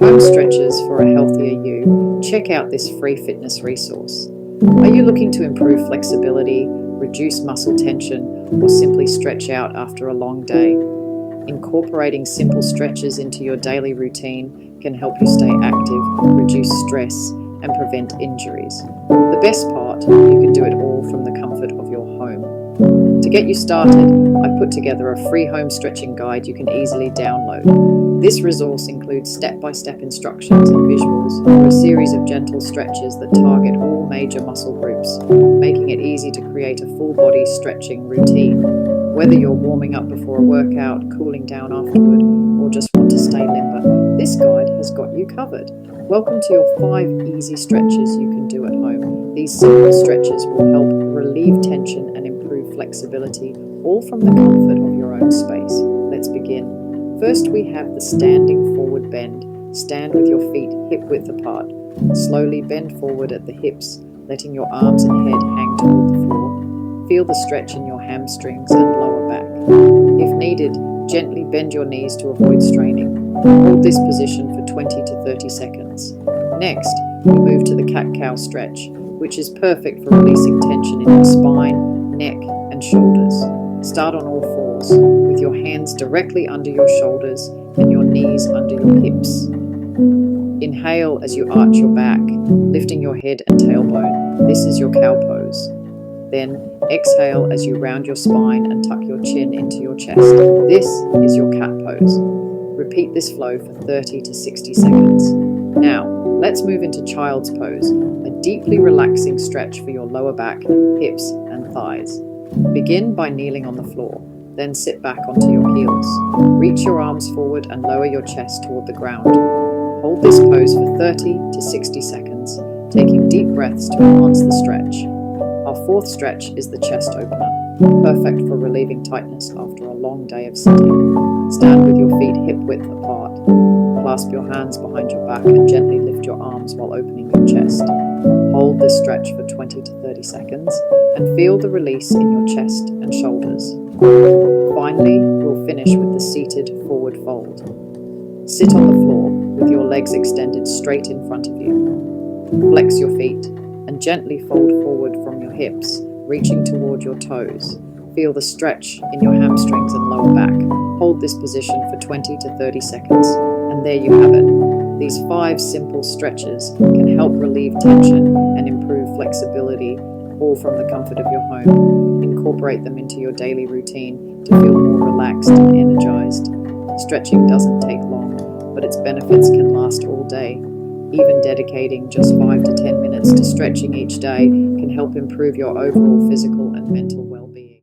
Home stretches for a healthier you. Check out this free fitness resource. Are you looking to improve flexibility, reduce muscle tension, or simply stretch out after a long day? Incorporating simple stretches into your daily routine can help you stay active, reduce stress, and prevent injuries. The best part, you can do it all from the comfort of your home. To get you started, I've put together a free home stretching guide you can easily download. This resource includes step-by-step instructions and visuals for a series of gentle stretches that target all major muscle groups, making it easy to create a full-body stretching routine. Whether you're warming up before a workout, cooling down afterward, or just want to stay limber, this guide has got you covered. Welcome to your 5 easy stretches you can do at home. These simple stretches will help relieve tension and improve flexibility, all from the comfort of your own space. Let's begin. First, we have the standing forward bend. Stand with your feet hip-width apart. Slowly bend forward at the hips, letting your arms and head hang toward the floor. Feel the stretch in your hamstrings and lower back. If needed, gently bend your knees to avoid straining. Hold this position for 20 to 30 seconds. Next, we move to the cat-cow stretch, which is perfect for releasing tension in your spine, neck, and shoulders. Start on all fours, with your hands directly under your shoulders and your knees under your hips. Inhale as you arch your back, lifting your head and tailbone. This is your cow pose. Then exhale as you round your spine and tuck your chin into your chest. This is your cat pose. Repeat this flow for 30 to 60 seconds. Now, let's move into child's pose, a deeply relaxing stretch for your lower back, hips, and thighs. Begin by kneeling on the floor, then sit back onto your heels. Reach your arms forward and lower your chest toward the ground. Hold this pose for 30 to 60 seconds, taking deep breaths to enhance the stretch. Our 4th stretch is the chest opener, perfect for relieving tightness after a long day of sitting. Stand with your feet hip-width apart. Clasp your hands behind your back and gently lift your arms while opening your chest. Hold this stretch for 20 to 30 seconds and feel the release in your chest and shoulders. Finally, we'll finish with the seated forward fold. Sit on the floor with your legs extended straight in front of you. Flex your feet and gently fold forward from your hips, reaching toward your toes. Feel the stretch in your hamstrings and lower back. Hold this position for 20 to 30 seconds. And there you have it. These 5 simple stretches can help relieve tension and improve flexibility, all from the comfort of your home. Incorporate them into your daily routine to feel more relaxed and energized. Stretching doesn't take long, but its benefits can last all day. Even dedicating just 5 to 10 minutes to stretching each day can help improve your overall physical and mental well-being.